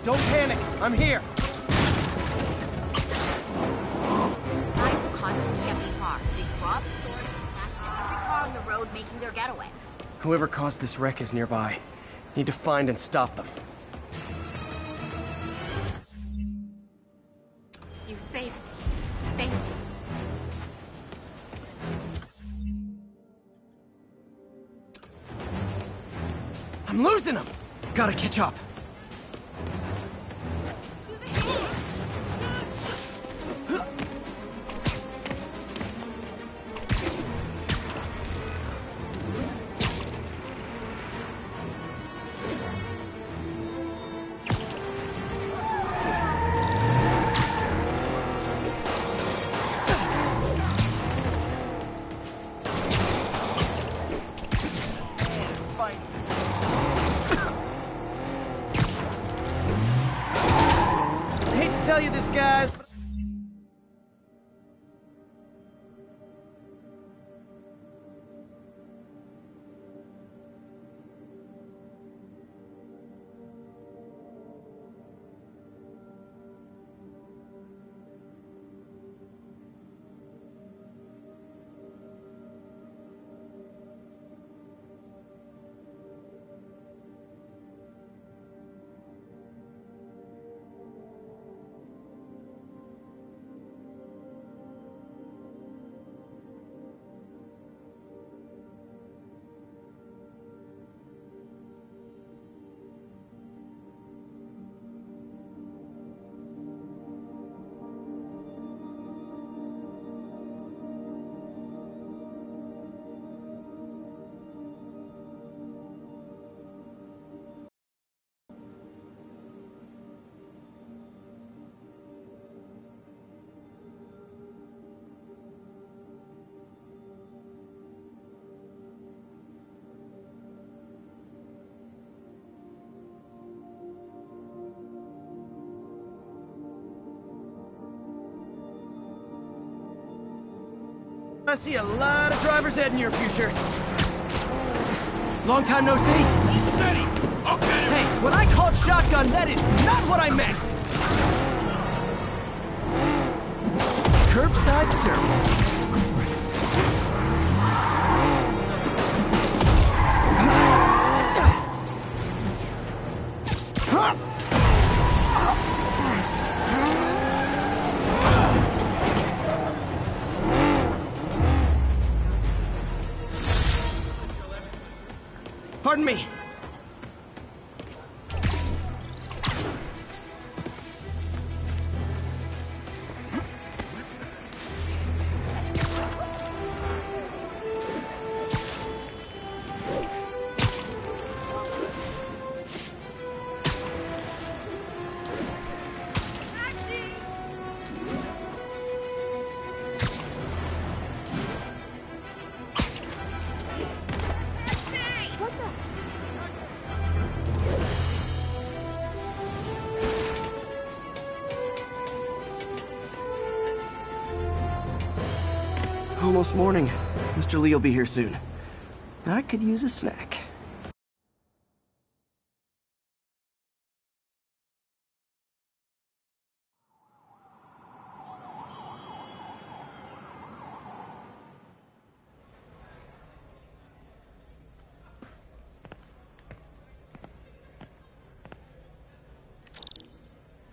Don't panic. I'm here. Guys will constantly get me far. They rob stores and smash every car on the road, making their getaway. Whoever caused this wreck is nearby. Need to find and stop them. You saved me. Thank you. I'm losing them! Gotta catch up. Tell you this, guys. I see a lot of drivers heading your future. Long time no see? Steady! I'll get him! Hey, when I called shotgun, that is not what I meant! Curbside service. Pardon me. Almost morning. Mr. Lee will be here soon. I could use a snack.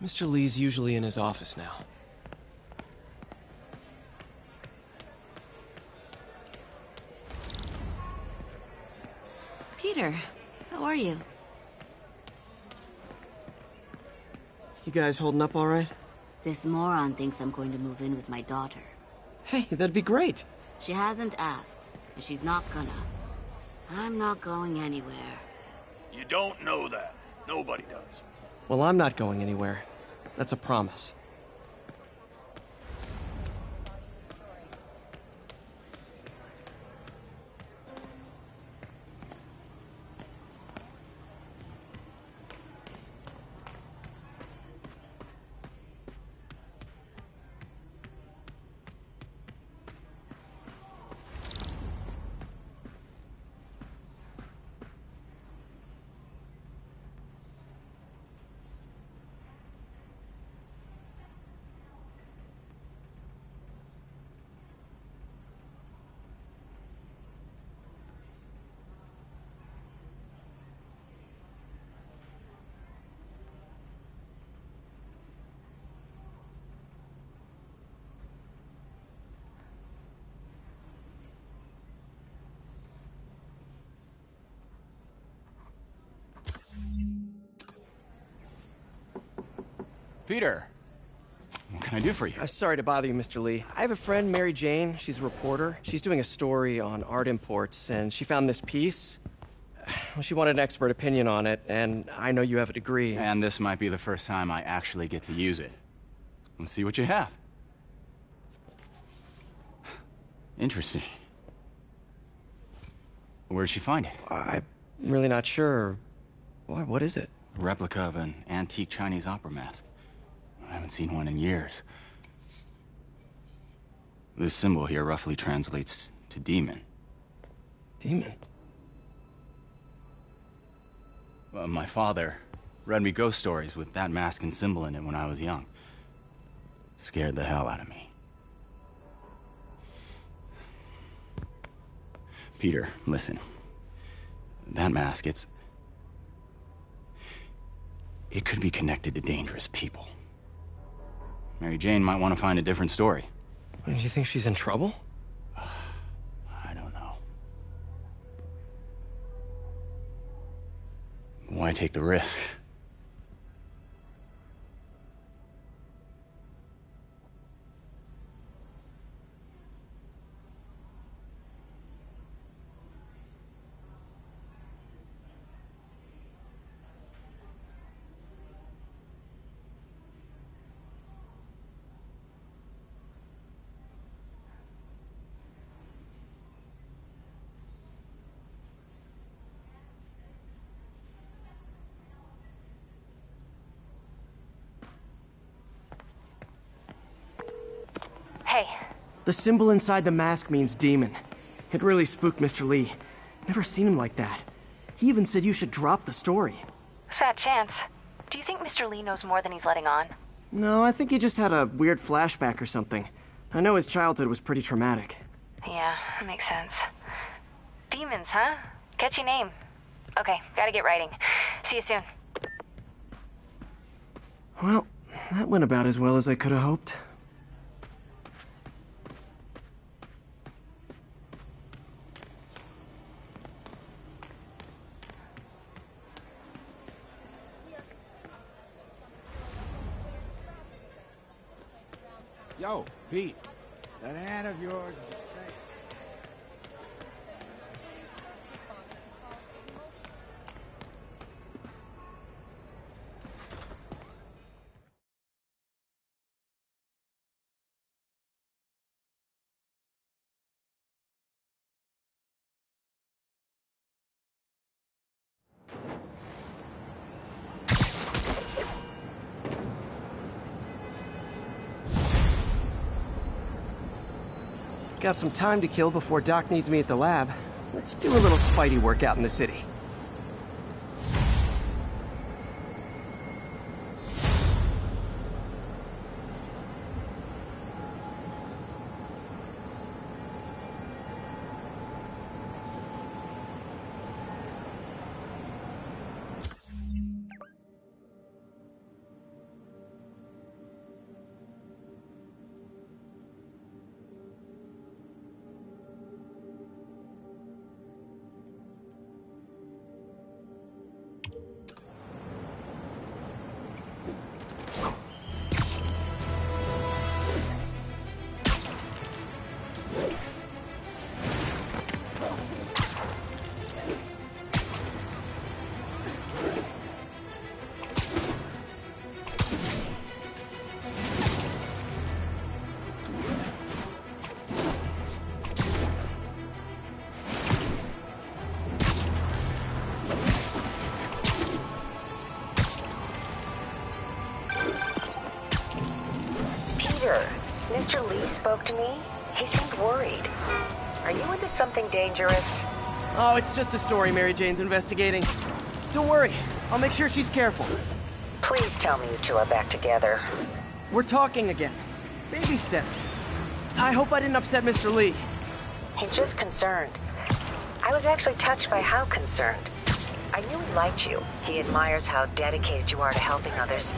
Mr. Lee's usually in his office now. Peter, how are you? You guys holding up all right? This moron thinks I'm going to move in with my daughter. Hey, that'd be great. She hasn't asked, and she's not gonna. I'm not going anywhere. You don't know that. Nobody does. Well, I'm not going anywhere. That's a promise. Peter, what can I do for you? Sorry to bother you, Mr. Lee. I have a friend, Mary Jane. She's a reporter. She's doing a story on art imports, and she found this piece. Well, she wanted an expert opinion on it, and I know you have a degree. And this might be the first time I actually get to use it. Let's see what you have. Interesting. Where did she find it? I'm really not sure. Why, what is it? A replica of an antique Chinese opera mask. I haven't seen one in years. This symbol here roughly translates to demon. Demon? My father read me ghost stories with that mask and symbol in it when I was young. Scared the hell out of me. Peter, listen. That mask, it could be connected to dangerous people. Mary Jane might want to find a different story. Do you think she's in trouble? I don't know. Why take the risk? Hey. The symbol inside the mask means demon. It really spooked Mr. Lee. Never seen him like that. He even said you should drop the story. Fat chance. Do you think Mr. Lee knows more than he's letting on? No, I think he just had a weird flashback or something. I know his childhood was pretty traumatic. Yeah, makes sense. Demons, huh? Catchy name. Okay, gotta get writing. See you soon. Well, that went about as well as I could have hoped. Yo, Pete, that hand of yours is a saint. Got some time to kill before Doc needs me at the lab. Let's do a little Spidey workout in the city. Mr. Lee spoke to me. He seemed worried. Are you into something dangerous? Oh, it's just a story Mary Jane's investigating. Don't worry, I'll make sure she's careful. Please tell me you two are back together. We're talking again. Baby steps. I hope I didn't upset Mr. Lee. He's just concerned. I was actually touched by how concerned. I knew he liked you. He admires how dedicated you are to helping others.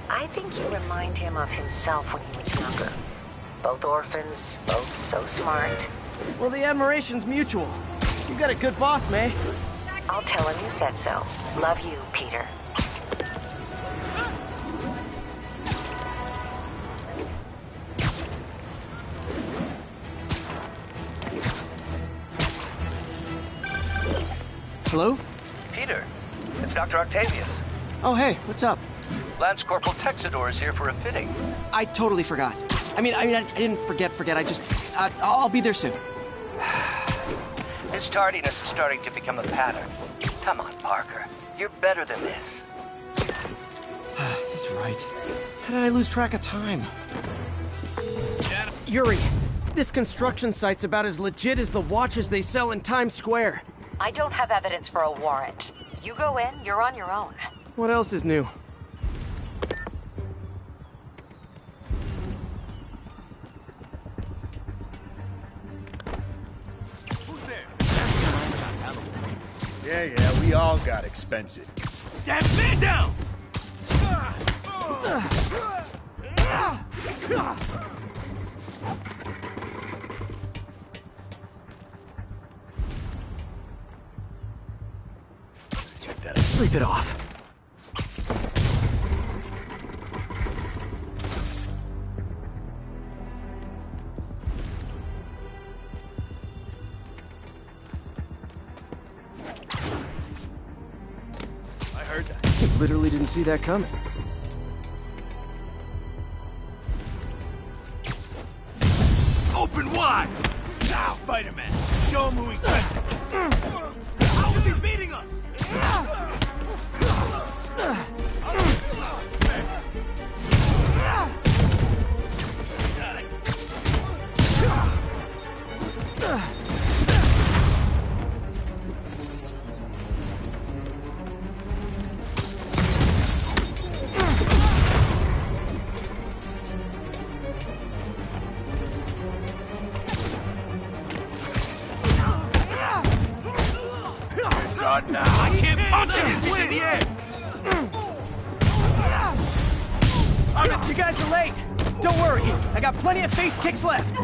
I think you remind him of himself when he was younger. Both orphans, both so smart. Well, the admiration's mutual. You got a good boss, May. I'll tell him you said so. Love you, Peter. Hello? Peter, it's Dr. Octavius. Oh, hey, what's up? Lance Corporal Texador is here for a fitting. I totally forgot. I didn't forget. I just, I'll be there soon. This tardiness is starting to become a pattern. Come on, Parker. You're better than this. He's right. How did I lose track of time? Yuri, this construction site's about as legit as the watches they sell in Times Square. I don't have evidence for a warrant. You go in, you're on your own. What else is new? Yeah, we all got expensive. That man down! Sleep it off. I heard that. I literally didn't see that coming. Open wide! Now, Spider-Man, show him who he's with. How is he beating us? God, now. I can't punch it in the air! You guys are late. Don't worry, I got plenty of face kicks left.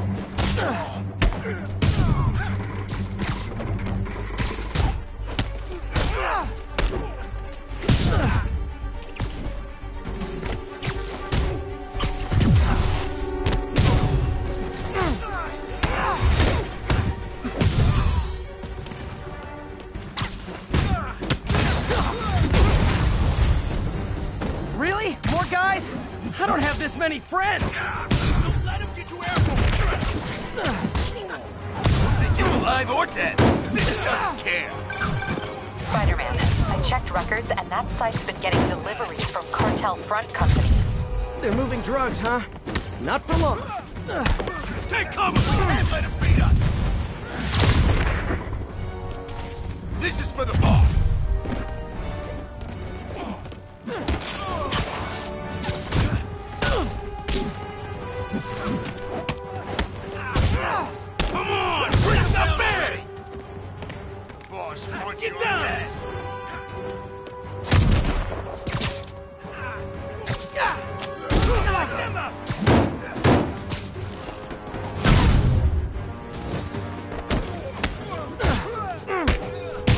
Really? More guys? I don't have this many friends! Don't let him get you airborne! Think you're alive or dead. This doesn't care. Spider-Man, I checked records and that site's been getting deliveries from cartel front companies. They're moving drugs, huh? Not for long. Take cover! We can't let him beat us! This is for the boss. Come on! Bring the bag! Boss wants Get your down! head.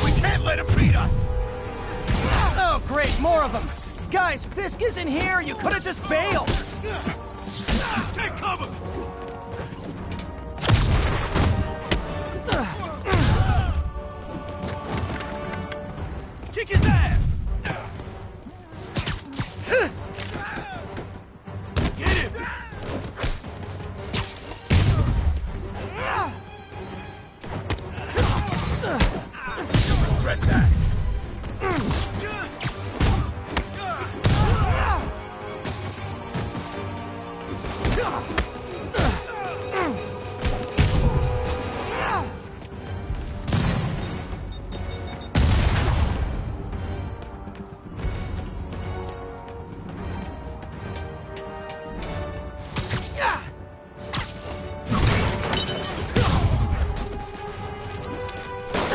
We can't let him beat us. Oh, great, more of them. Guys, Fisk isn't here. You could have just bailed. Take cover! Kick his ass! Get him! Regret that.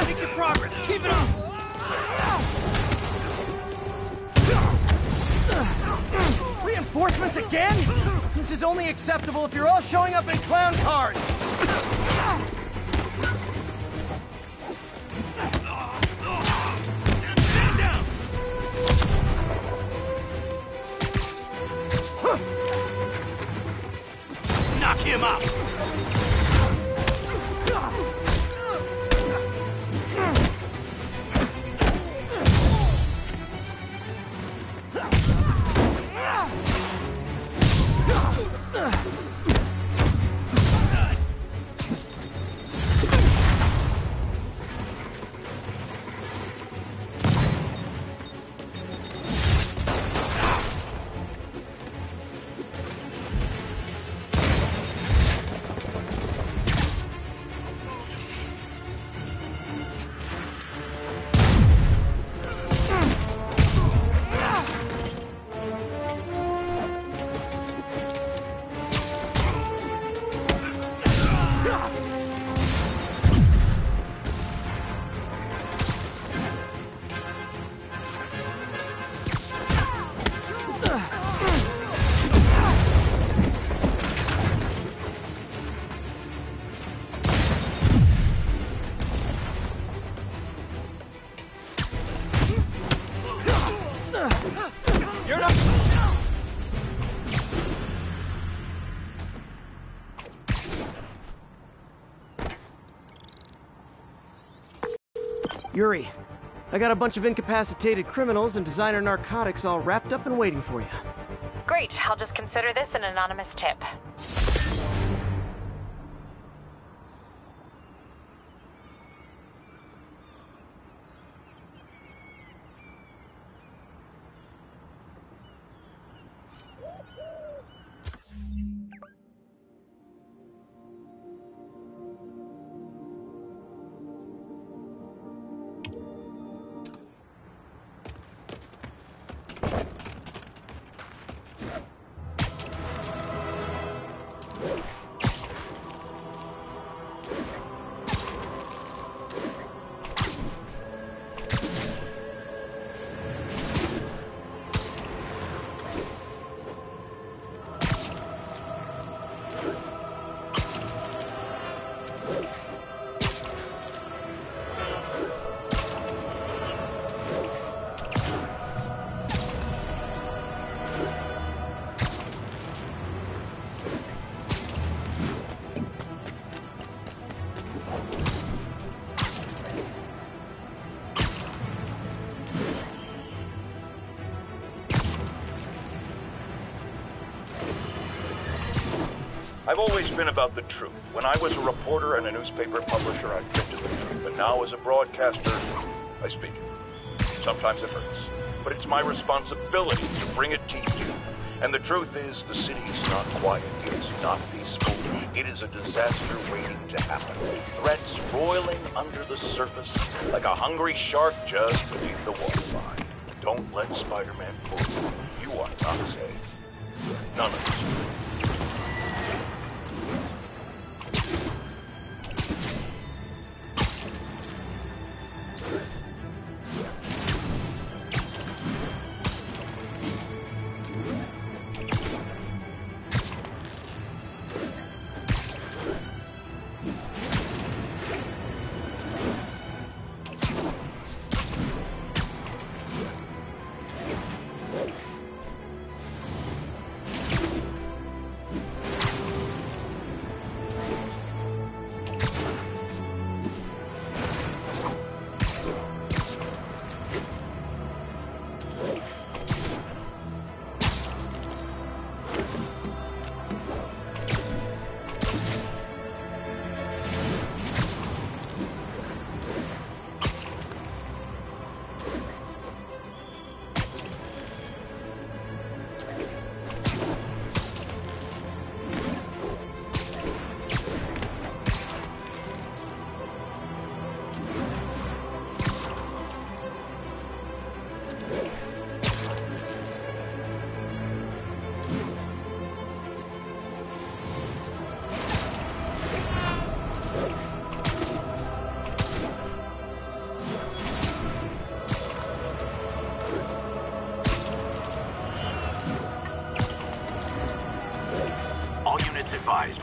Making progress! Keep it up! Reinforcements again? This is only acceptable if you're all showing up in clown cars. Stand down! Knock him out! Yuri, I got a bunch of incapacitated criminals and designer narcotics all wrapped up and waiting for you. Great, I'll just consider this an anonymous tip. I've always been about the truth. When I was a reporter and a newspaper publisher, I printed the truth. But now as a broadcaster, I speak it. Sometimes it hurts. But it's my responsibility to bring it to you. And the truth is, the city is not quiet. It is not peaceful. It is a disaster waiting to happen. Threats roiling under the surface like a hungry shark just beneath the waterline. Don't let Spider-Man fool you. You are not safe. None of us.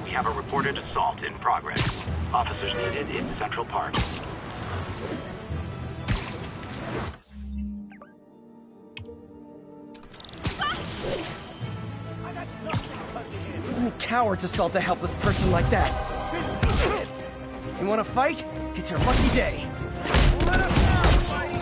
We have a reported assault in progress. Officers needed in Central Park. Only cowards assault a helpless person like that. You want to fight? It's your lucky day. Let us know, Spidey!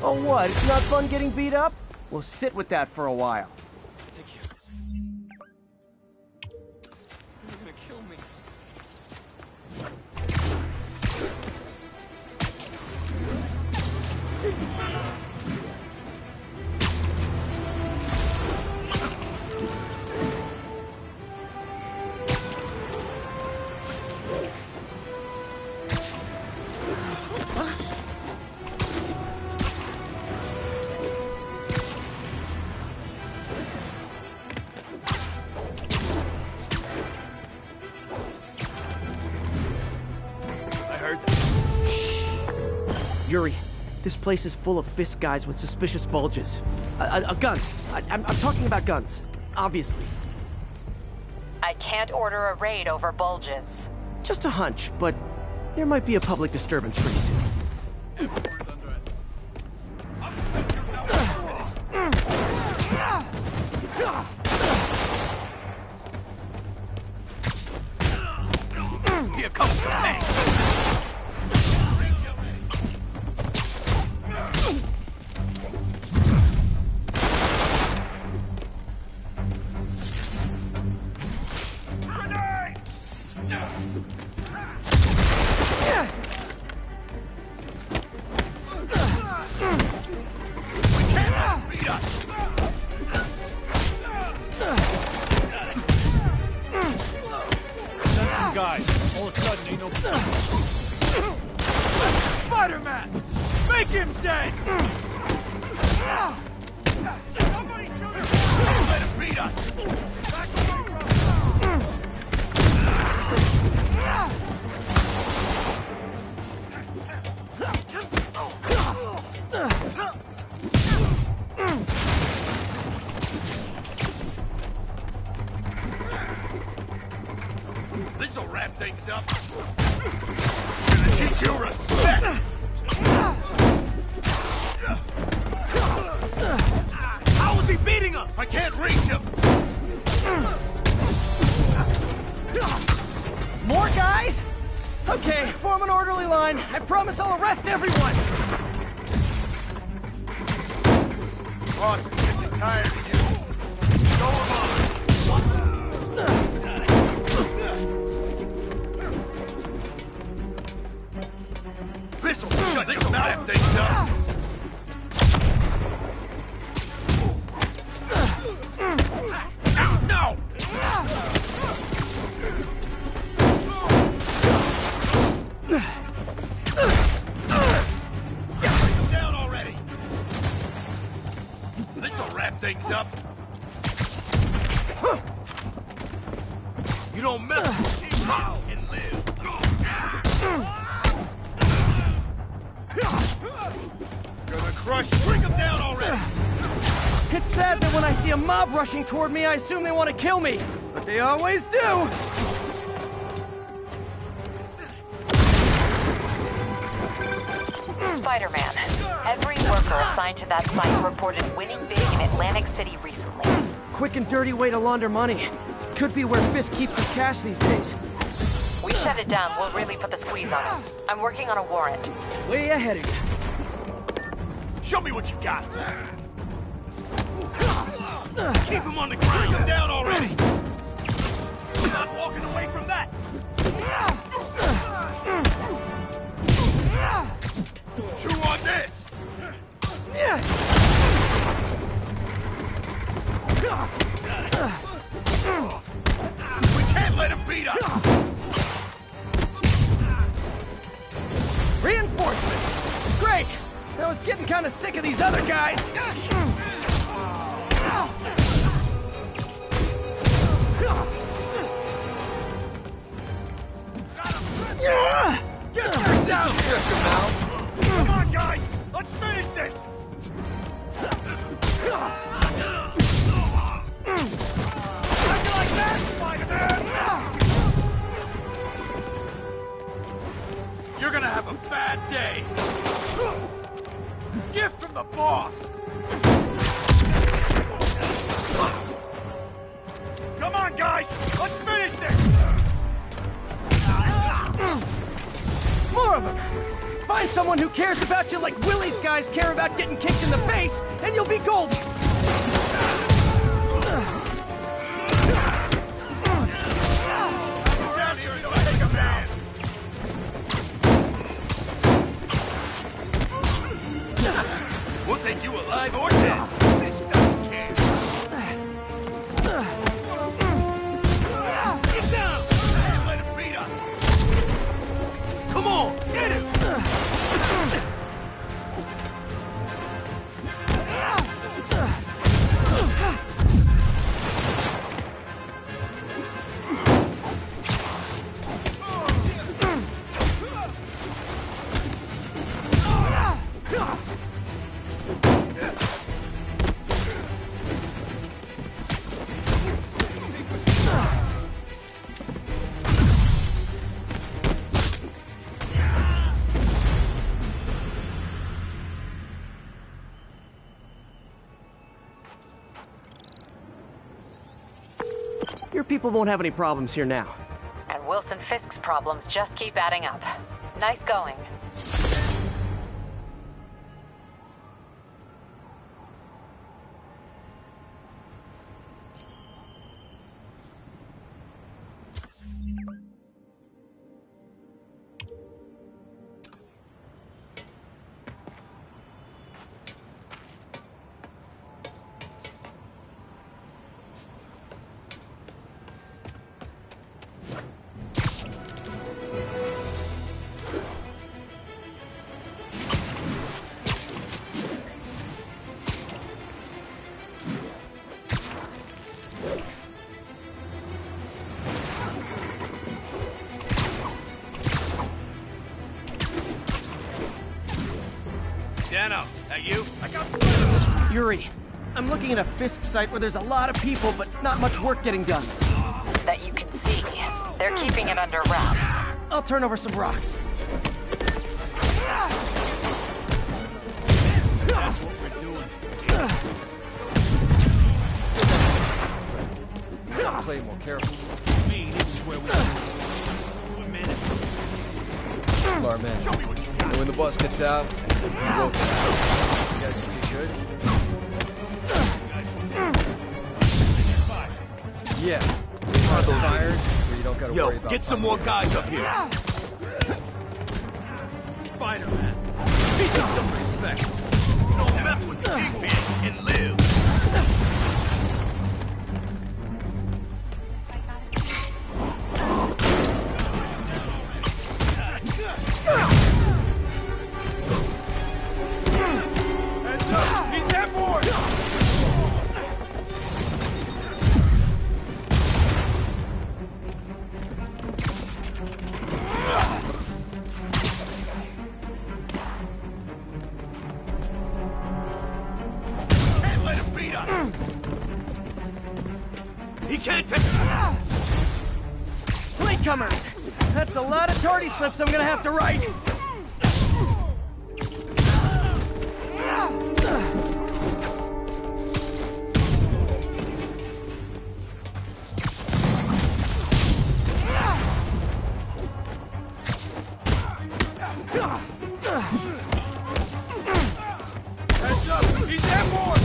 Oh, what? It's not fun getting beat up? We'll sit with that for a while. Thank you. You're gonna kill me. Yuri, this place is full of fist guys with suspicious bulges. Guns. I'm talking about guns, obviously. I can't order a raid over bulges. Just a hunch, but there might be a public disturbance pretty soon. Here comes the tank. Spider-Man! Make him dead! Somebody shoot him! Let him beat us! Back away, This'll wrap things up. Gonna teach you respect. How is he beating us? I can't reach him. More guys? Okay, form an orderly line. I promise I'll arrest everyone. Boss, I'm getting tired of you. Go along. This'll shut this wrap things up. No! Down already. This'll wrap things up. You don't mess with me now and live. Gonna crush. Bring him down already. It's sad that when I see a mob rushing toward me, I assume they want to kill me. But they always do. Spider-Man. Every worker assigned to that site reported winning big in Atlantic City recently. Quick and dirty way to launder money. Could be where Fisk keeps his cash these days. We shut it down, we'll really put the squeeze on him. I'm working on a warrant. Way ahead of you. Show me what you got. Keep him on the ground. Bring him down already. We're not walking away from that. Chew on this. We can't let him beat us. Reinforcements! Great! I was getting kind of sick of these other guys. Get down here, Jamal. Come on, guys. Let's finish this. How'd you like that, Spider-Man? You're gonna have a bad day. Gift from the boss. Come on, guys. Let's finish this. More of them! Find someone who cares about you like Willie's guys care about getting kicked in the face, and you'll be golden! Down here and take him down. We'll take you alive or dead. This doesn't care. Get down! Can't let him beat us. Come on, get him! people won't have any problems here now. And Wilson Fisk's problems just keep adding up. Nice going. You? I got Yuri, I'm looking at a Fisk site where there's a lot of people, but not much work getting done. That you can see. They're keeping it under wraps. I'll turn over some rocks. That's what we're doing. Play more careful. Me, this is where we go. One minute. Smart man. Show me what you got. And when the bus gets out, you go. You guys think you good? Yeah. Are those irons where you don't gotta worry about. Get some more guys up here. Spider-Man. Teach him some respect. Don't mess with the Kingpin and live. Heads up! He's airborne! Can't let him beat us! He can't take... Latecomers! That's a lot of tardy slips I'm gonna have to write! Heads up! He's airborne!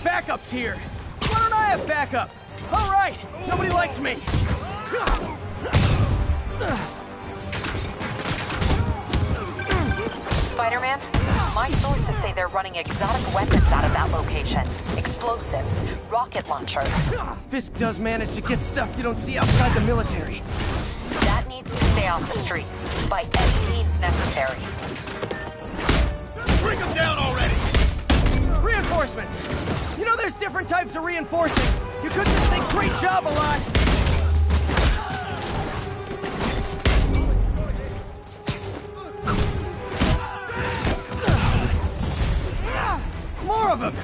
Backup's here! Why don't I have backup? Alright! Nobody likes me! Spider-Man, my sources say they're running exotic weapons out of that location. Explosives, rocket launchers. Fisk does manage to get stuff you don't see outside the military. That needs to stay off the streets, by any means necessary. Bring him down already! Reinforcements! You know there's different types of reinforcing. You could just say great job a lot. More of them!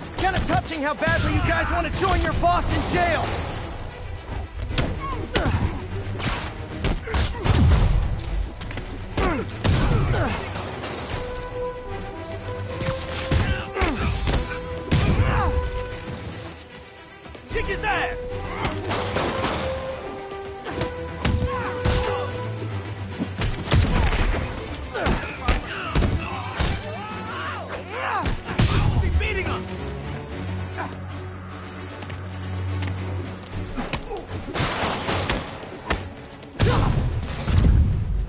It's kind of touching how badly you guys want to join your boss in jail. Kick his ass! He's beating him!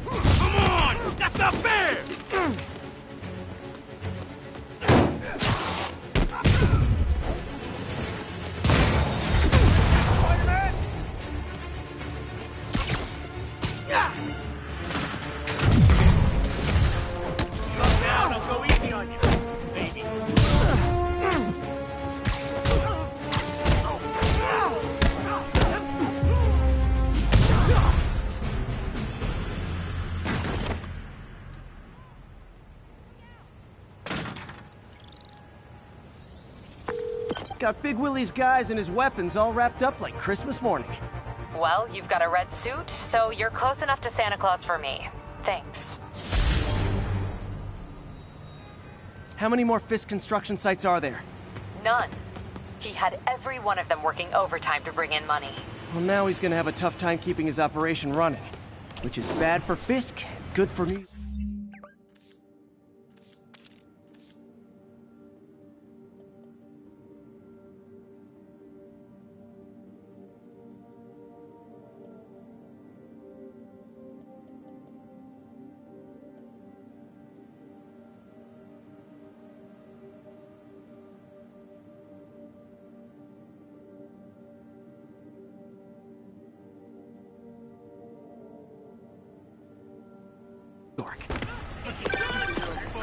Come on! That's not fair! Down, I'll go easy on you, baby. Got Big Willie's guys and his weapons all wrapped up like Christmas morning. Well, you've got a red suit, so you're close enough to Santa Claus for me. Thanks. How many more Fisk construction sites are there? None. He had every one of them working overtime to bring in money. Well, now he's gonna have a tough time keeping his operation running. Which is bad for Fisk and good for New...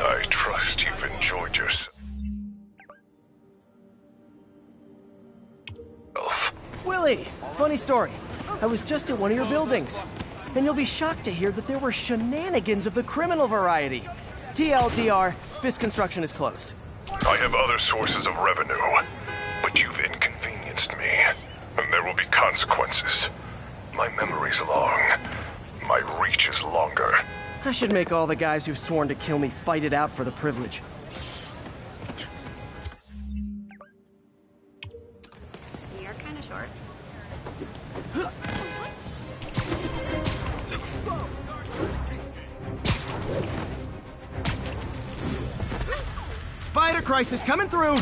I trust you've enjoyed yourself. Willie! Funny story. I was just at one of your buildings. And you'll be shocked to hear that there were shenanigans of the criminal variety. TLDR, Fisk Construction is closed. I have other sources of revenue, but you've inconvenienced me, and there will be consequences. My memory's long. My reach is longer. I should make all the guys who've sworn to kill me fight it out for the privilege. You're kind of short. Spider crisis coming through!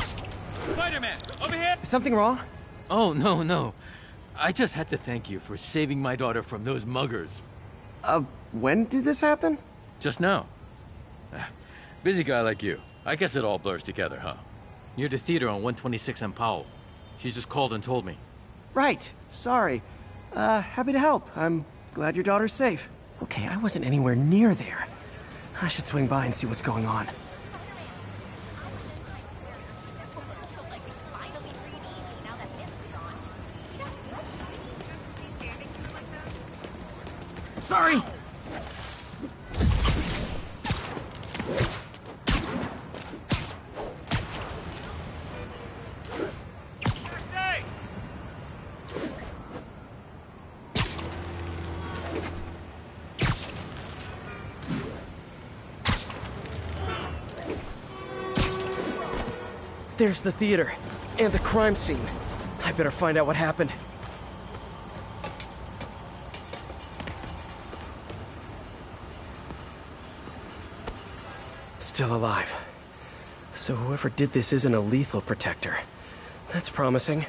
Spider-Man, over here! Is something wrong? Oh, no. I just had to thank you for saving my daughter from those muggers. When did this happen? Just now. Busy guy like you. I guess it all blurs together, huh? Near the theater on 126 and Powell. She just called and told me. Right. Sorry. Happy to help. I'm glad your daughter's safe. Okay, I wasn't anywhere near there. I should swing by and see what's going on. Sorry! There's the theater, and the crime scene. I better find out what happened. Still alive. So whoever did this isn't a lethal protector. That's promising.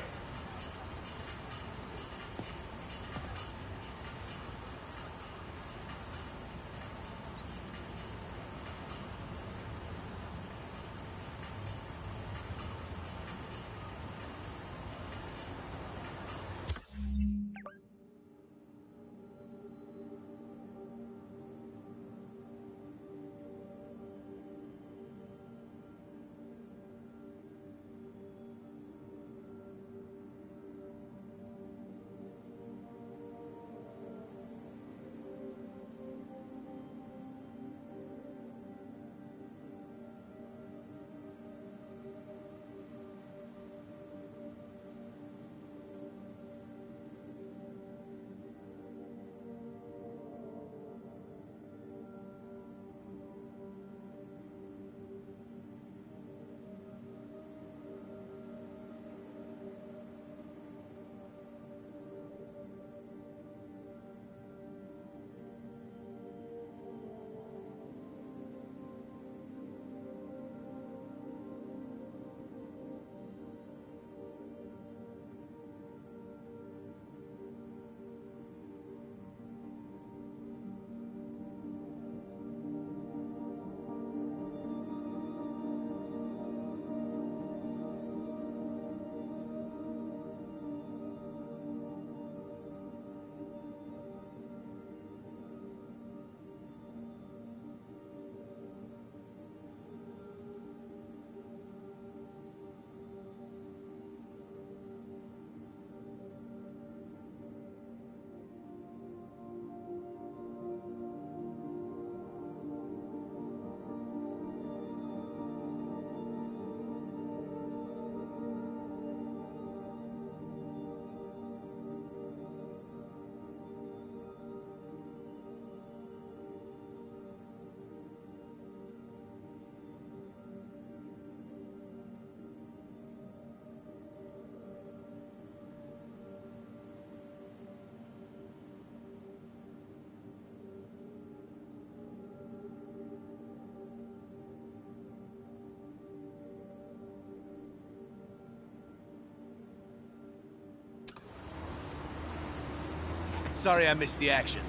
Sorry I missed the action.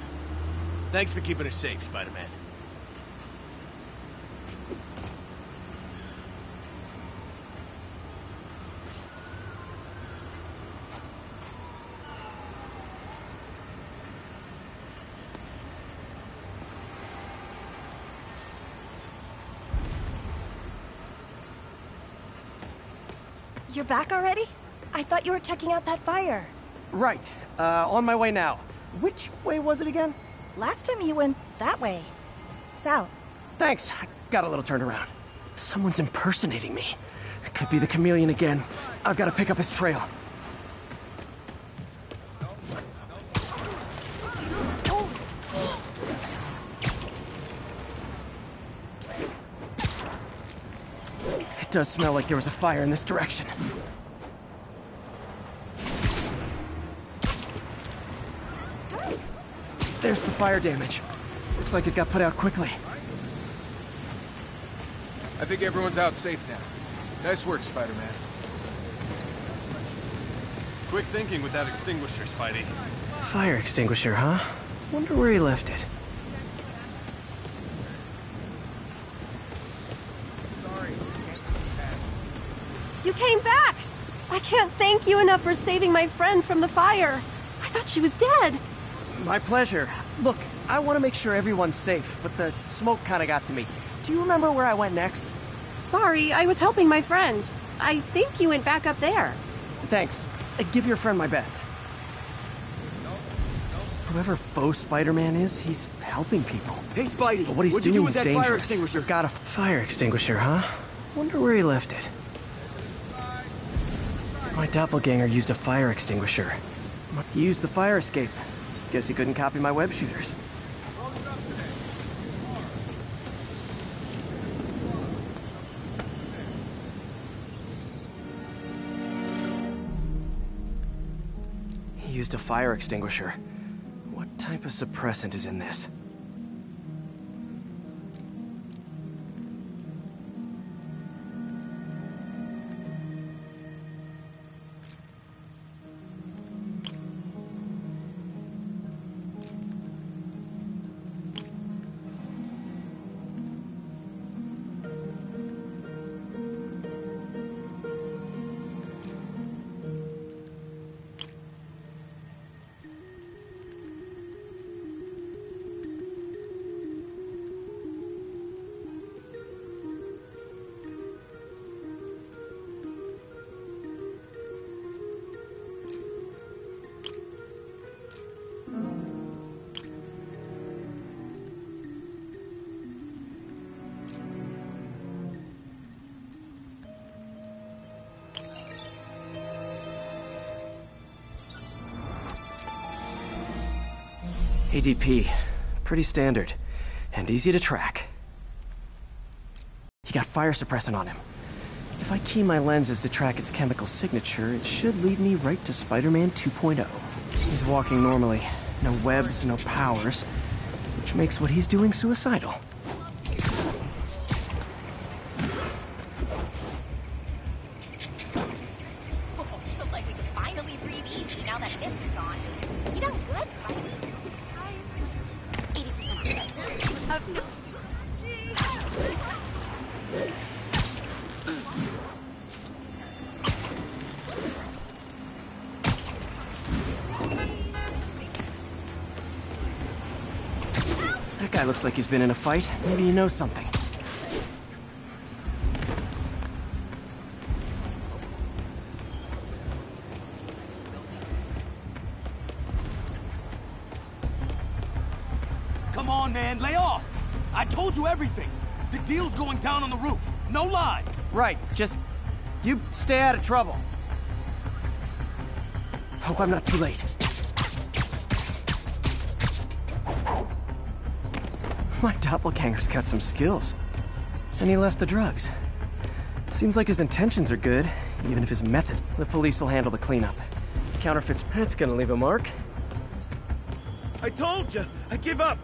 Thanks for keeping us safe, Spider-Man. You're back already? I thought you were checking out that fire. Right. On my way now. Which way was it again? Last time you went that way. South. Thanks. I got a little turned around. Someone's impersonating me. It could be the chameleon again. I've got to pick up his trail. It does smell like there was a fire in this direction. There's the fire damage. Looks like it got put out quickly. I think everyone's out safe now. Nice work, Spider-Man. Quick thinking with that extinguisher, Spidey. Fire extinguisher, huh? Wonder where he left it. You came back! I can't thank you enough for saving my friend from the fire. I thought she was dead. My pleasure. Look, I want to make sure everyone's safe, but the smoke kind of got to me. Do you remember where I went next? Sorry, I was helping my friend. I think you went back up there. Thanks. Give your friend my best. Whoever faux Spider-Man is, he's helping people. Hey, Spidey, But what he's what'd you doing do with is that dangerous. fire extinguisher? Got a fire extinguisher, huh? Wonder where he left it. My doppelganger used a fire extinguisher. He used the fire escape. Guess he couldn't copy my web shooters. He used a fire extinguisher. What type of suppressant is in this? ADP. Pretty standard. And easy to track. He got fire suppressant on him. If I key my lenses to track its chemical signature, it should lead me right to Spider-Man 2.0. He's walking normally. No webs, no powers. Which makes what he's doing suicidal. Feels like we can finally breathe easy now that this is gone. You done good, Spidey. 80% of no. That guy looks like he's been in a fight. Maybe he knows something. Come on, man, lay off! I told you everything! The deal's going down on the roof. No lie! Right, just... you stay out of trouble. Hope I'm not too late. My doppelganger's got some skills. And he left the drugs. Seems like his intentions are good, even if his methods... The police will handle the cleanup. Counterfeits, that's gonna leave a mark. I told you! I give up!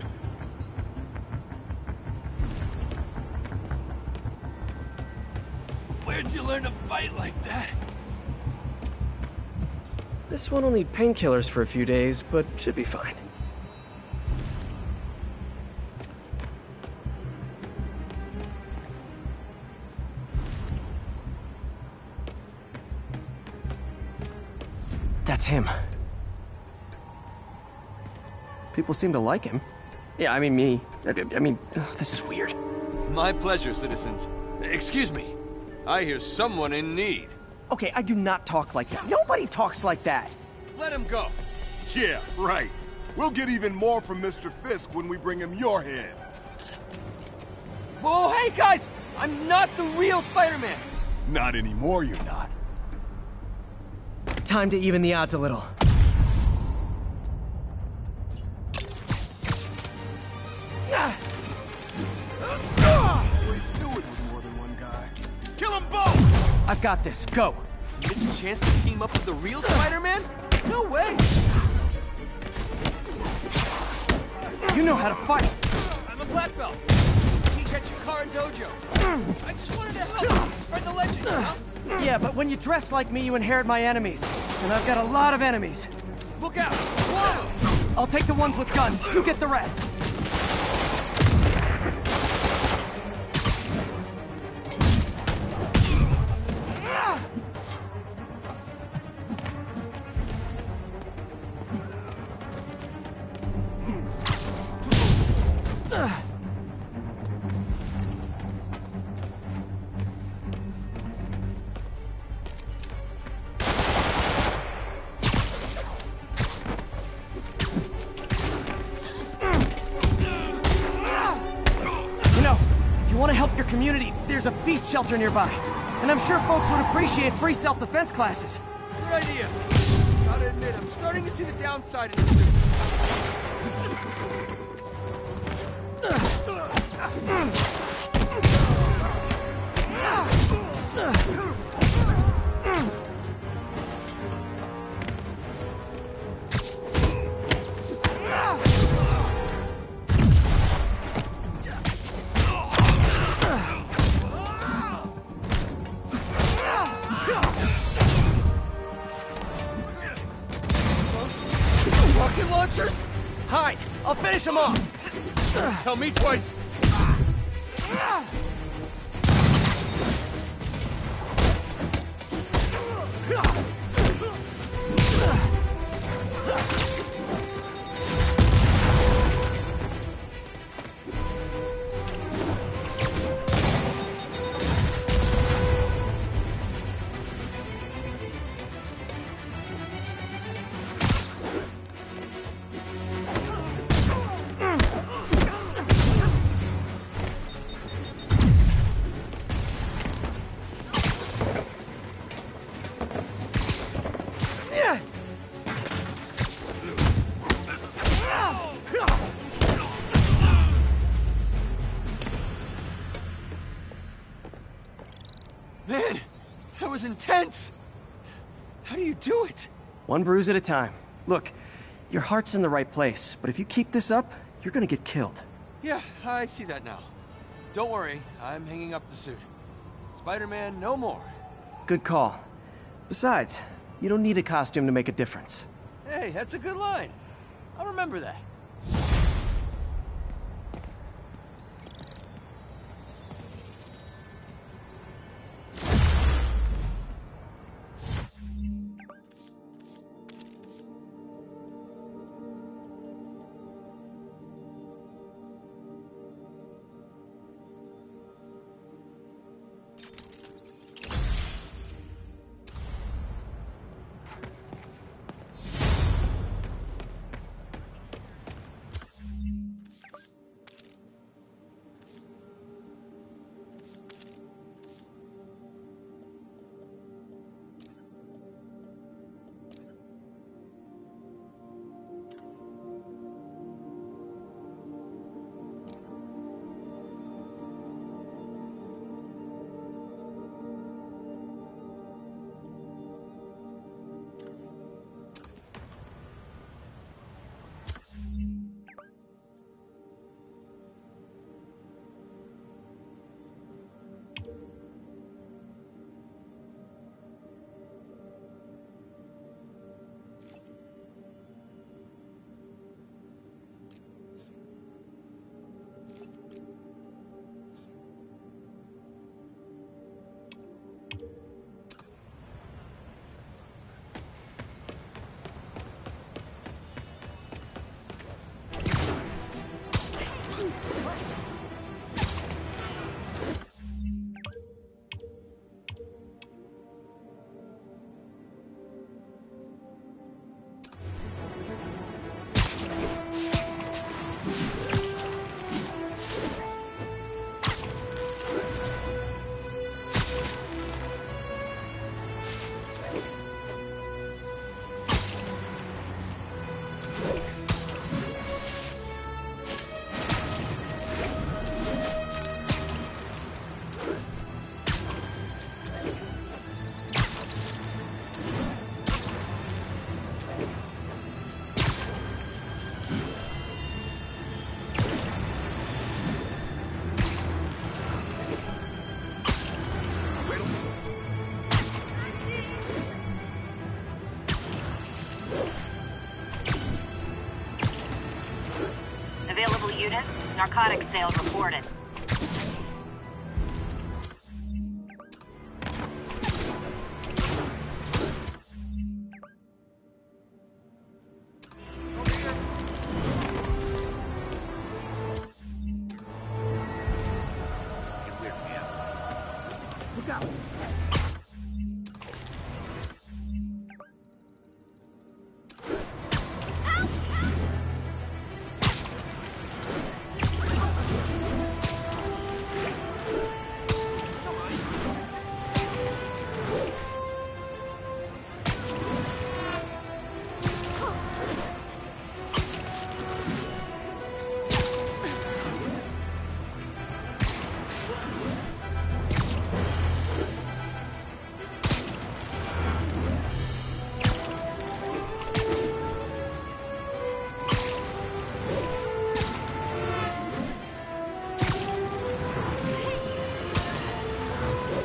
Where'd you learn to fight like that? This one will need painkillers for a few days, but should be fine. That's him. People seem to like him. Yeah, I mean me. I mean, this is weird. My pleasure, citizens. Excuse me. I hear someone in need. Okay, I do not talk like that. Nobody talks like that. Let him go. Yeah, right. We'll get even more from Mr. Fisk when we bring him your head. Whoa, hey guys! I'm not the real Spider-Man! Not anymore, you're not. Time to even the odds a little. Always do it with more than one guy. Kill them both! I've got this. Go. You miss a chance to team up with the real Spider-Man? No way! You know how to fight. I'm a black belt. Teach at Chikara Dojo. I just wanted to help spread the legend, you know? Yeah, but when you dress like me, you inherit my enemies. And I've got a lot of enemies. Look out! Whoa! I'll take the ones with guns. You get the rest. Community, there's a feast shelter nearby. And I'm sure folks would appreciate free self-defense classes. Good idea. Gotta admit, I'm starting to see the downside of this. Rocket launchers? Hide! I'll finish him off! Tell me twice! Man, that was intense! How do you do it? One bruise at a time. Look, your heart's in the right place, but if you keep this up, you're gonna get killed. Yeah, I see that now. Don't worry, I'm hanging up the suit. Spider-Man, no more. Good call. Besides, you don't need a costume to make a difference. Hey, that's a good line. I'll remember that. product sales reported. Look out!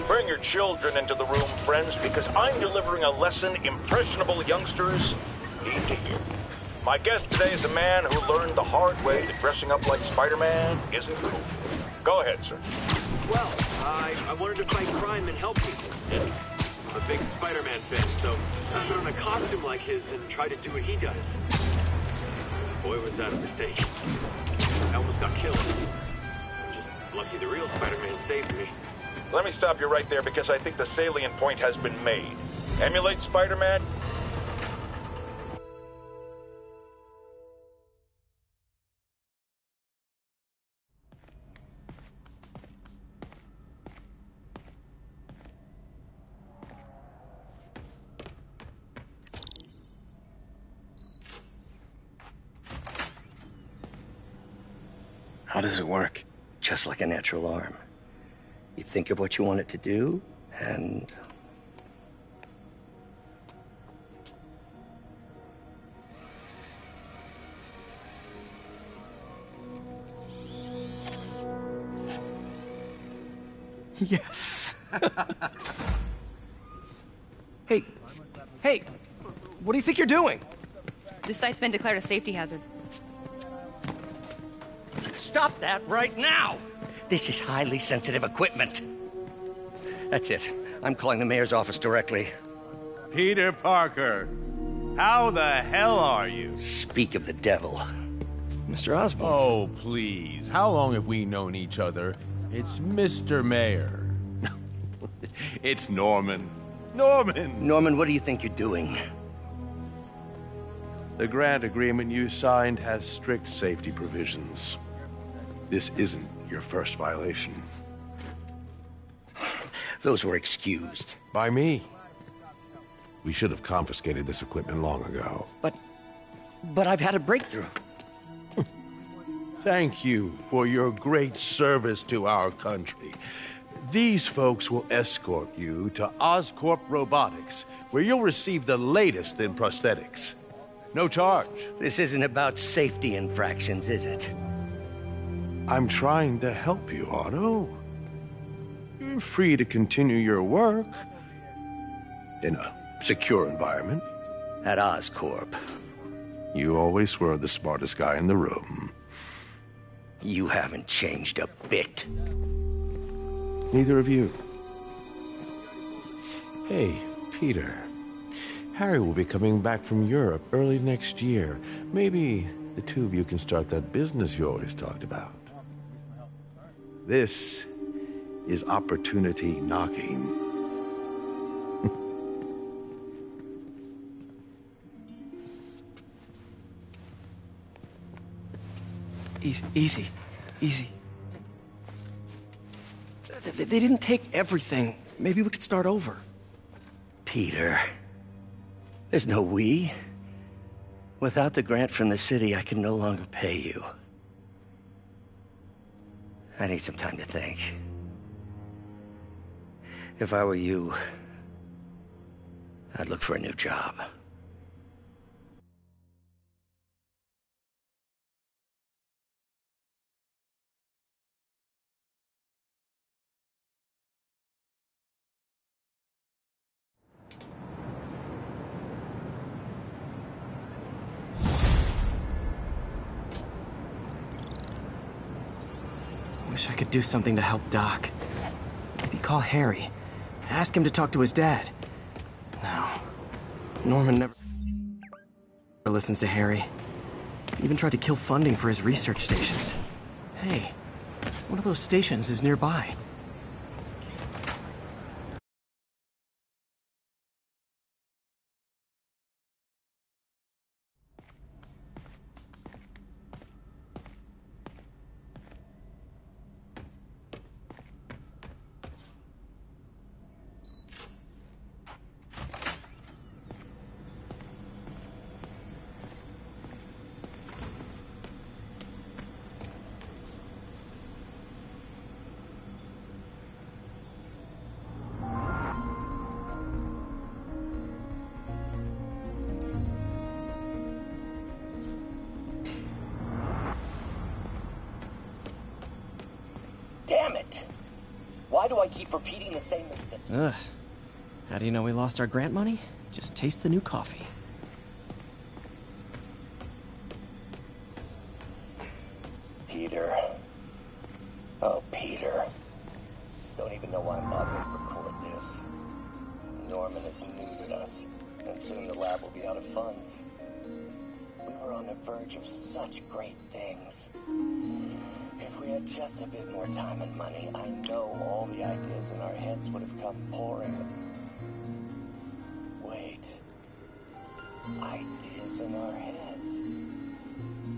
Bring your children into the room, friends, because I'm delivering a lesson impressionable youngsters need to hear. My guest today is a man who learned the hard way that dressing up like Spider-Man isn't cool. Go ahead, sir. Well, I wanted to fight crime and help people. And I'm a big Spider-Man fan, so I put on a costume like his and try to do what he does. Boy, was that a mistake. I almost got killed. Just lucky the real Spider-Man saved me. Let me stop you right there because I think the salient point has been made. Emulate Spider-Man? How does it work? Just like a natural arm. You think of what you want it to do, and... Yes. Hey, what do you think you're doing? This site's been declared a safety hazard. Stop that right now! This is highly sensitive equipment. That's it. I'm calling the mayor's office directly. Peter Parker, how the hell are you? Speak of the devil. Mr. Osborn. Oh, please. How long have we known each other? It's Mr. Mayor. It's Norman. Norman, what do you think you're doing? The grant agreement you signed has strict safety provisions. This isn't your first violation. Those were excused. By me. We should have confiscated this equipment long ago. But I've had a breakthrough. Thank you for your great service to our country. These folks will escort you to Oscorp Robotics, where you'll receive the latest in prosthetics. No charge. This isn't about safety infractions, is it? I'm trying to help you, Otto. You're free to continue your work in a secure environment. At Oscorp. You always were the smartest guy in the room. You haven't changed a bit. Neither of you. Hey, Peter. Harry will be coming back from Europe early next year. Maybe the two of you can start that business you always talked about. This is opportunity knocking. Easy. They didn't take everything. Maybe we could start over. Peter, there's no we. Without the grant from the city, I can no longer pay you. I need some time to think. If I were you, I'd look for a new job. Wish I could do something to help Doc. Maybe call Harry. Ask him to talk to his dad. No. Norman never listens to Harry. Even tried to kill funding for his research stations. Hey, one of those stations is nearby. Damn it! Why do I keep repeating the same mistake? Ugh. How do you know we lost our grant money? Just taste the new coffee. Peter. Oh, Peter. Don't even know why I'm bothering to record this. Norman has neutered us, and soon the lab will be out of funds. We were on the verge of such great things. If we had just a bit more time and money, I know all the ideas in our heads would have come pouring. Wait. Ideas in our heads.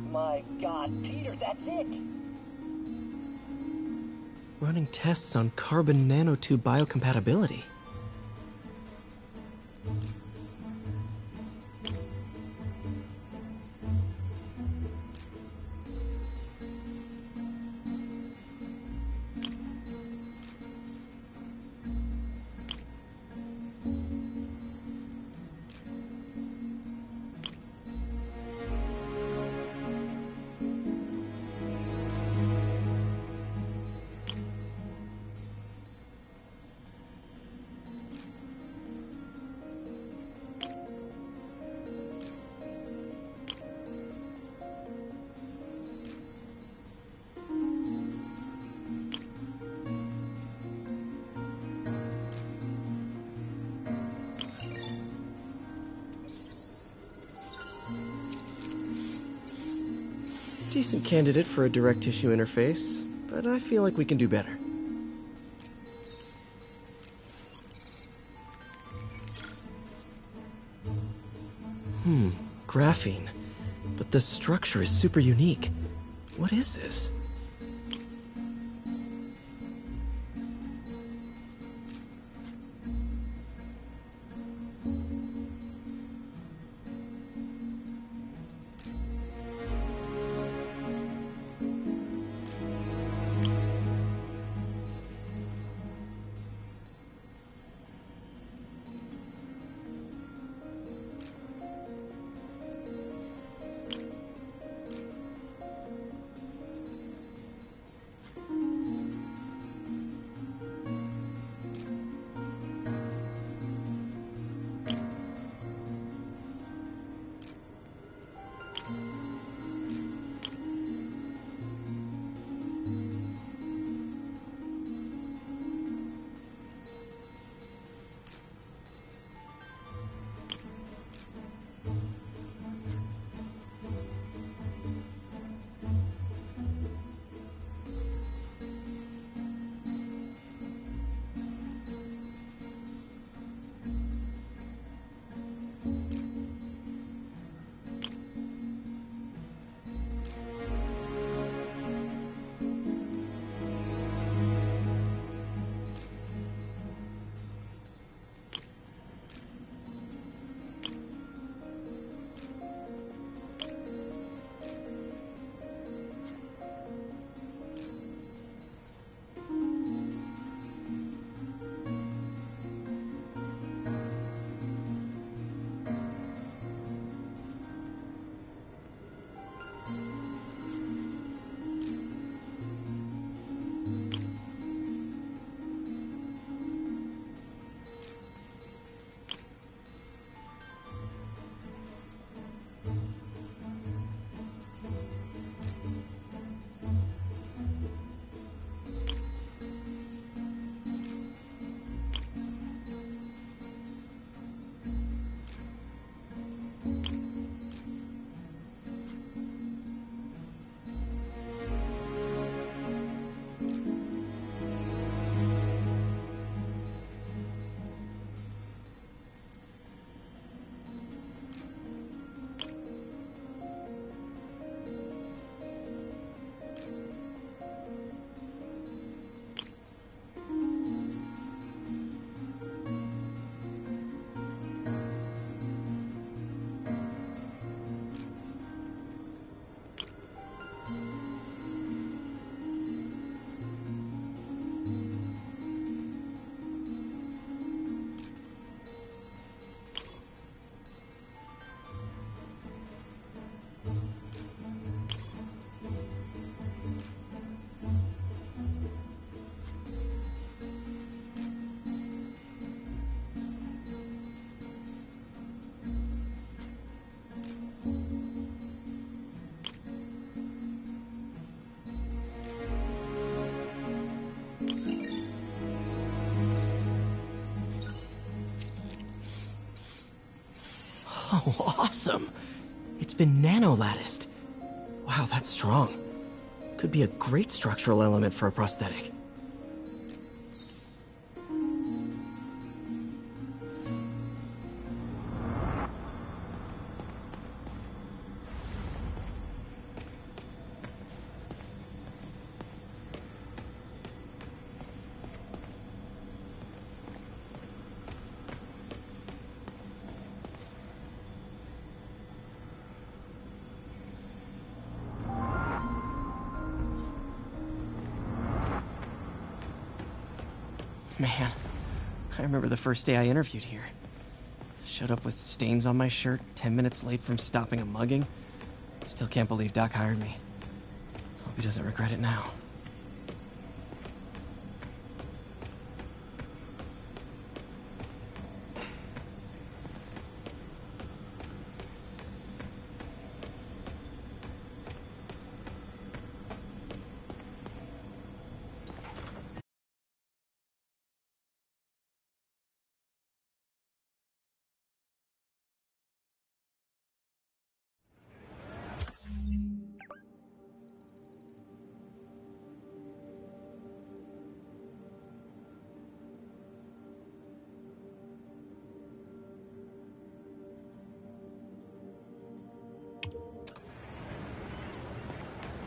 My God, Peter, that's it! Running tests on carbon nanotube biocompatibility. Decent candidate for a direct tissue interface, but I feel like we can do better. Graphene. But the structure is super unique. What is this? Oh, awesome! It's been nano-latticed. Wow, that's strong. Could be a great structural element for a prosthetic. Man, I remember the first day I interviewed here. Showed up with stains on my shirt, 10 minutes late from stopping a mugging. Still can't believe Doc hired me. Hope he doesn't regret it now.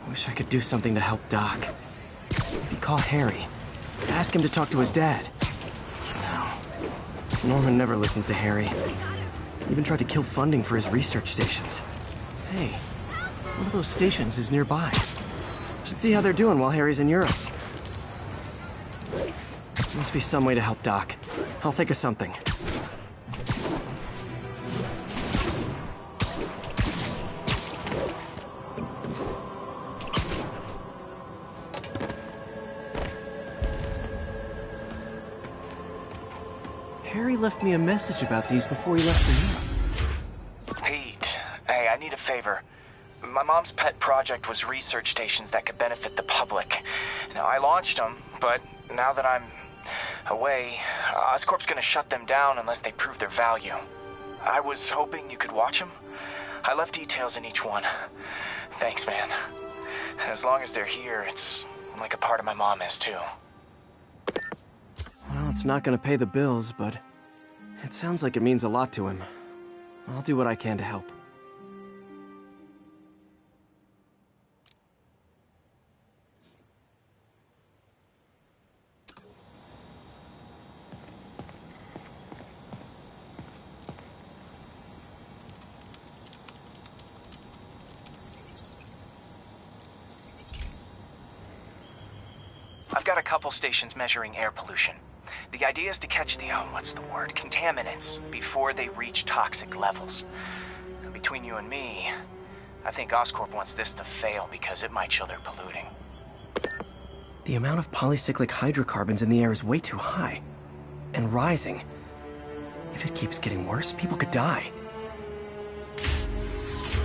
Wish I could do something to help Doc. Maybe call Harry. Ask him to talk to his dad. No. Norman never listens to Harry. Even tried to kill funding for his research stations. Hey, one of those stations is nearby. Should see how they're doing while Harry's in Europe. Must be some way to help Doc. I'll think of something. Harry left me a message about these before he left for Europe. Pete, hey, I need a favor. My mom's pet project was research stations that could benefit the public. Now, I launched them, but now that I'm away, Oscorp's gonna shut them down unless they prove their value. I was hoping you could watch them. I left details in each one. Thanks, man. As long as they're here, it's like a part of my mom is, too. Well, it's not gonna pay the bills, but it sounds like it means a lot to him. I'll do what I can to help. I've got a couple stations measuring air pollution. The idea is to catch the, contaminants before they reach toxic levels. Between you and me, I think Oscorp wants this to fail because it might show they're polluting. The amount of polycyclic hydrocarbons in the air is way too high. And rising. If it keeps getting worse, people could die.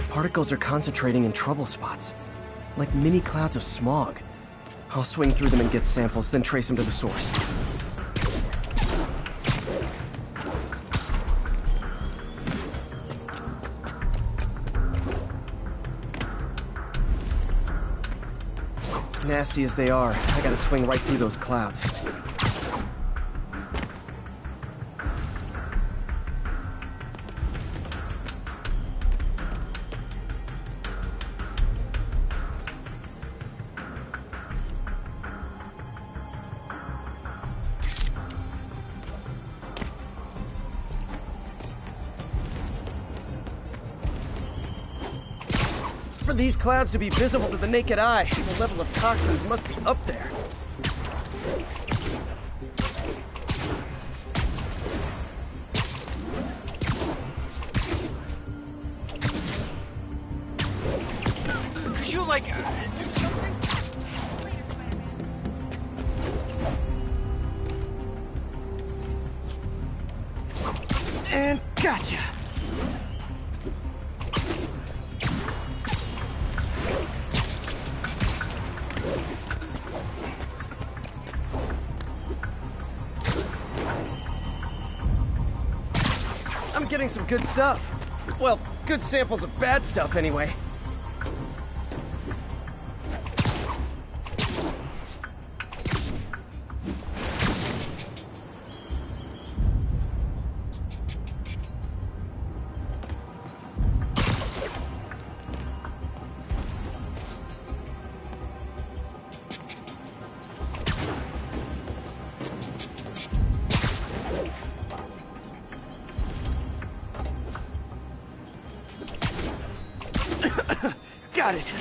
Particles are concentrating in trouble spots, like mini clouds of smog. I'll swing through them and get samples, then trace them to the source. Nasty as they are, I gotta swing right through those clouds. For these clouds to be visible to the naked eye, the level of toxins must be up there. Could you, like, do something? And gotcha! I'm getting some good stuff. Well, good samples of bad stuff anyway. Got it.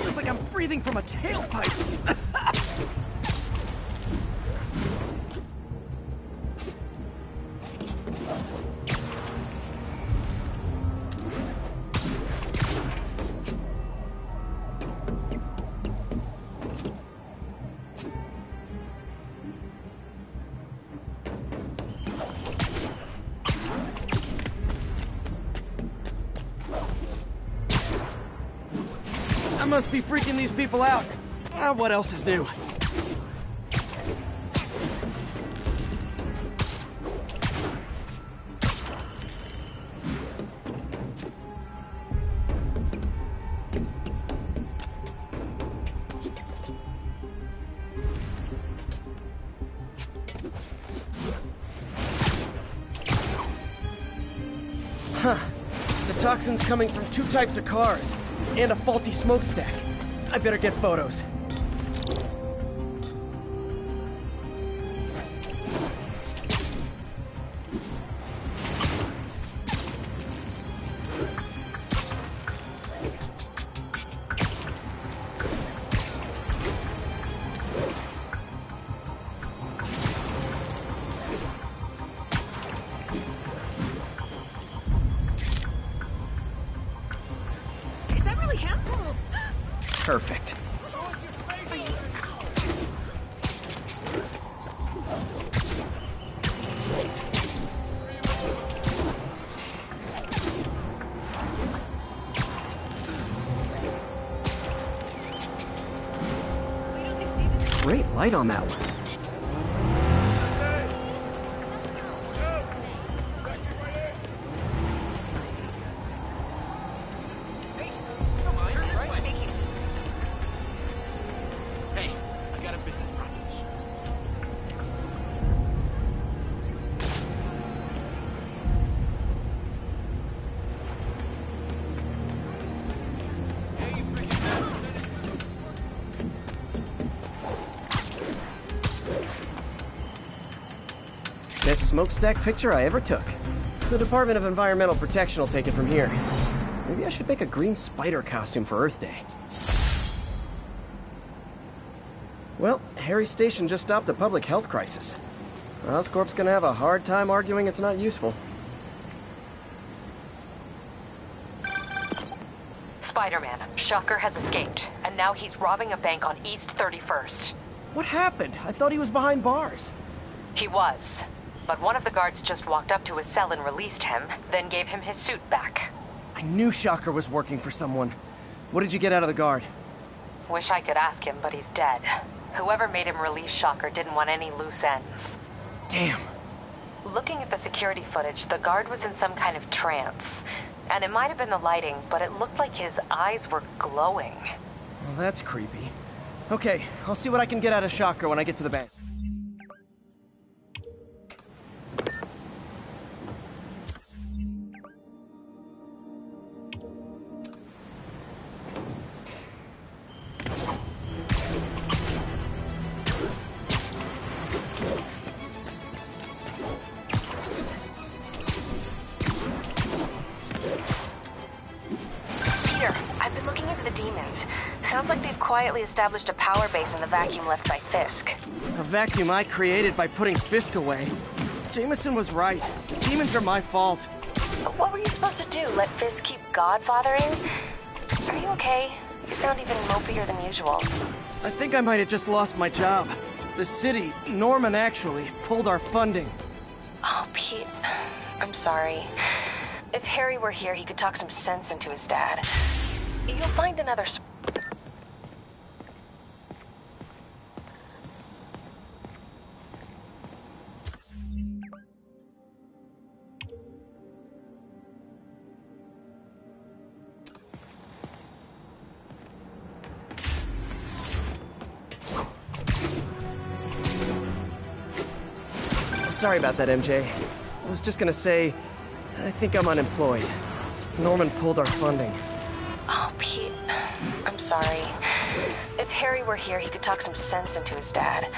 Feels like I'm breathing from a tailpipe. I must be freaking these people out. What else is new? Huh. The toxin's coming from 2 types of cars. And a faulty smokestack. I better get photos. Perfect. Great light on that one. Best smokestack picture I ever took. The Department of Environmental Protection will take it from here. Maybe I should make a green spider costume for Earth Day. Well, Harry's station just stopped a public health crisis. Oscorp's gonna have a hard time arguing it's not useful. Spider-Man, Shocker has escaped, and now he's robbing a bank on East 31st. What happened? I thought he was behind bars. He was. But one of the guards just walked up to his cell and released him, then gave him his suit back. I knew Shocker was working for someone. What did you get out of the guard? Wish I could ask him, but he's dead. Whoever made him release Shocker didn't want any loose ends. Damn. Looking at the security footage, the guard was in some kind of trance. And it might have been the lighting, but it looked like his eyes were glowing. Well, that's creepy. Okay, I'll see what I can get out of Shocker when I get to the bank. Sounds like they've quietly established a power base in the vacuum left by Fisk. A vacuum I created by putting Fisk away. Jameson was right. Demons are my fault. But what were you supposed to do? Let Fisk keep godfathering? Are you okay? You sound even mopier than usual. I think I might have just lost my job. The city, Norman actually, pulled our funding. Oh, Pete. I'm sorry. If Harry were here, he could talk some sense into his dad. You'll find another... Sorry about that, MJ. I was just gonna say, I think I'm unemployed. Norman pulled our funding. Oh, Pete. I'm sorry. If Harry were here, he could talk some sense into his dad.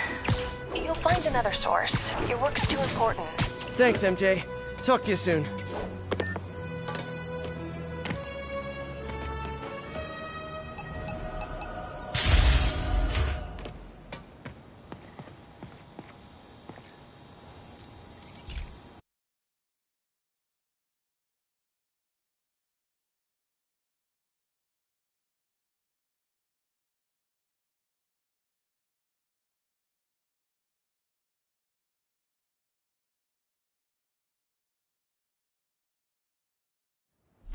You'll find another source. Your work's too important. Thanks, MJ. Talk to you soon.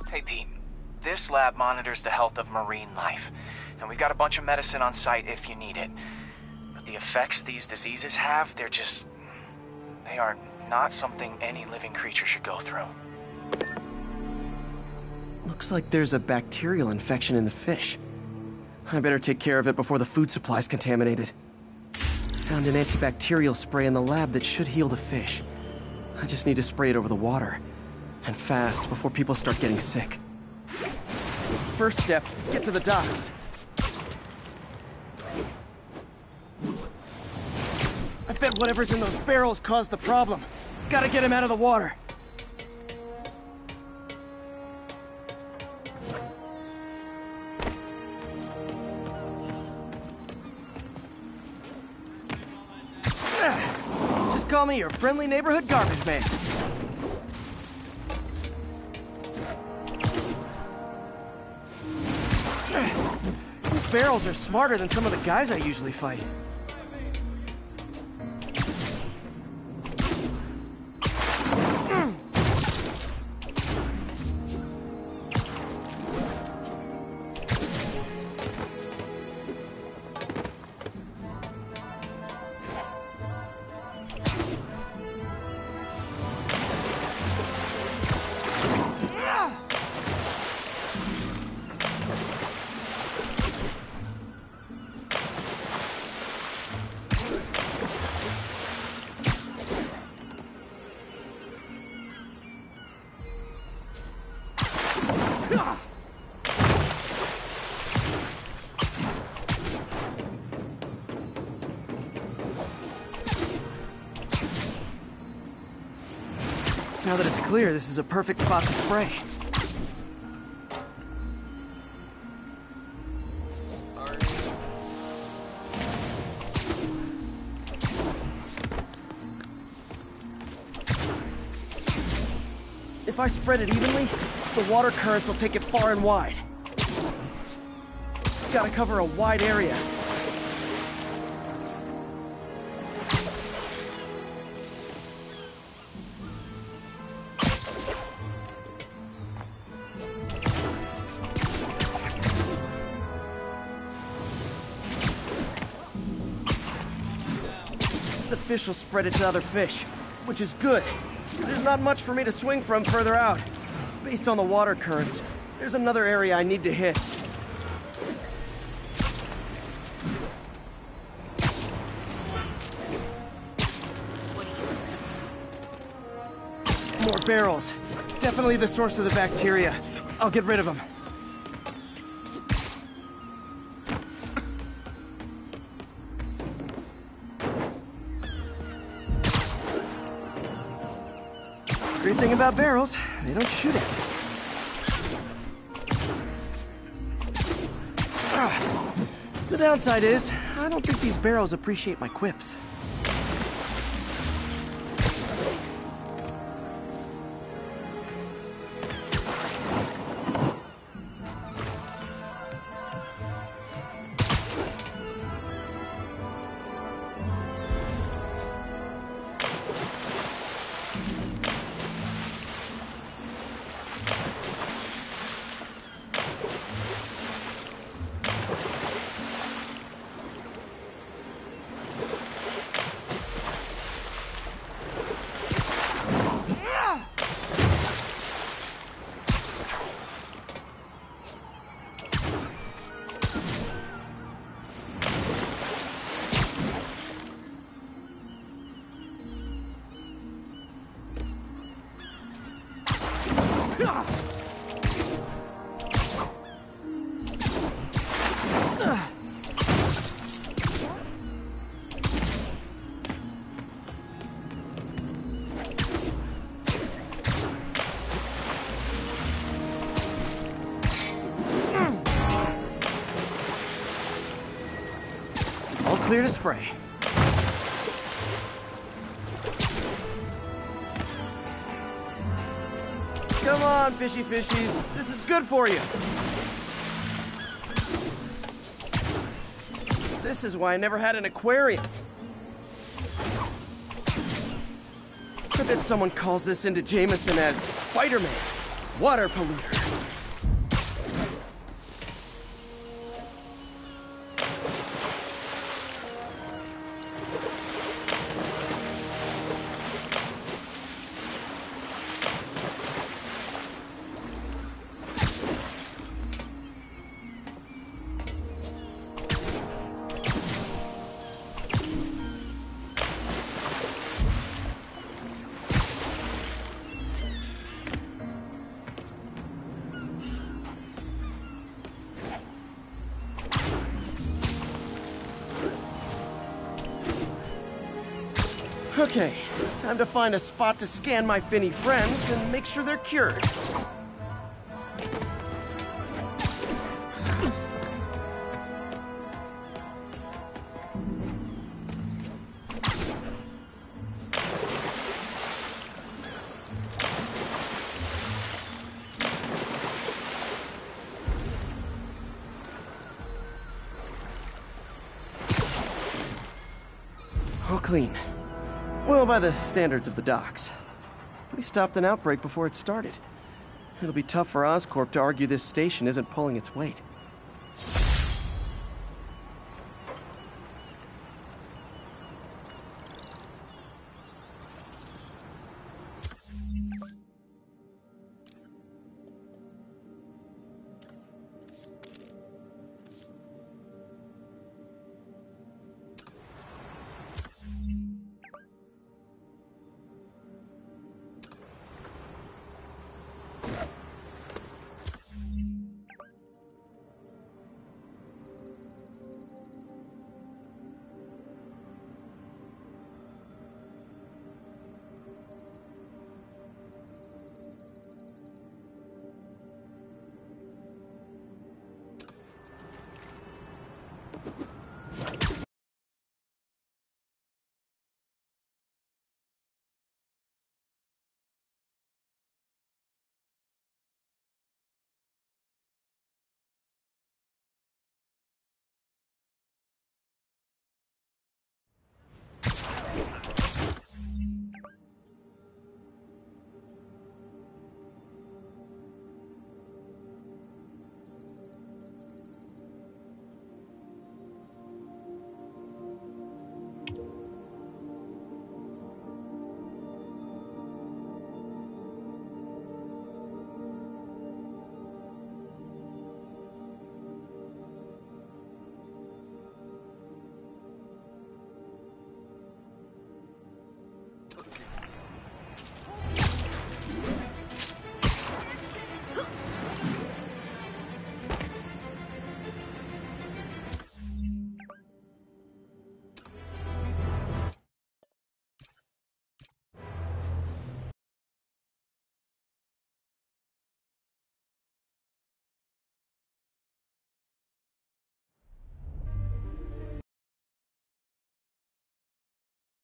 Hey, Pete. This lab monitors the health of marine life, and we've got a bunch of medicine on site if you need it. But the effects these diseases have, they are not something any living creature should go through. Looks like there's a bacterial infection in the fish. I better take care of it before the food supply's contaminated. Found an antibacterial spray in the lab that should heal the fish. I just need to spray it over the water. And fast, before people start getting sick. First step, get to the docks. I bet whatever's in those barrels caused the problem. Gotta get him out of the water. Just call me your friendly neighborhood garbage man. These barrels are smarter than some of the guys I usually fight. Now that it's clear, this is a perfect spot to spray. If I spread it evenly, the water currents will take it far and wide. Gotta cover a wide area. The fish will spread it to other fish, which is good. There's not much for me to swing from further out. Based on the water currents, there's another area I need to hit. More barrels. Definitely the source of the bacteria. I'll get rid of them. Great thing about barrels, they don't shoot at you. The downside is, I don't think these barrows appreciate my quips. All clear to spray. Come on, fishy fishies. This is good for you. This is why I never had an aquarium. I bet someone calls this into Jameson as Spider-Man, water polluter. Okay, time to find a spot to scan my finny friends and make sure they're cured. All clean. Well, by the standards of the docks. We stopped an outbreak before it started. It'll be tough for Oscorp to argue this station isn't pulling its weight.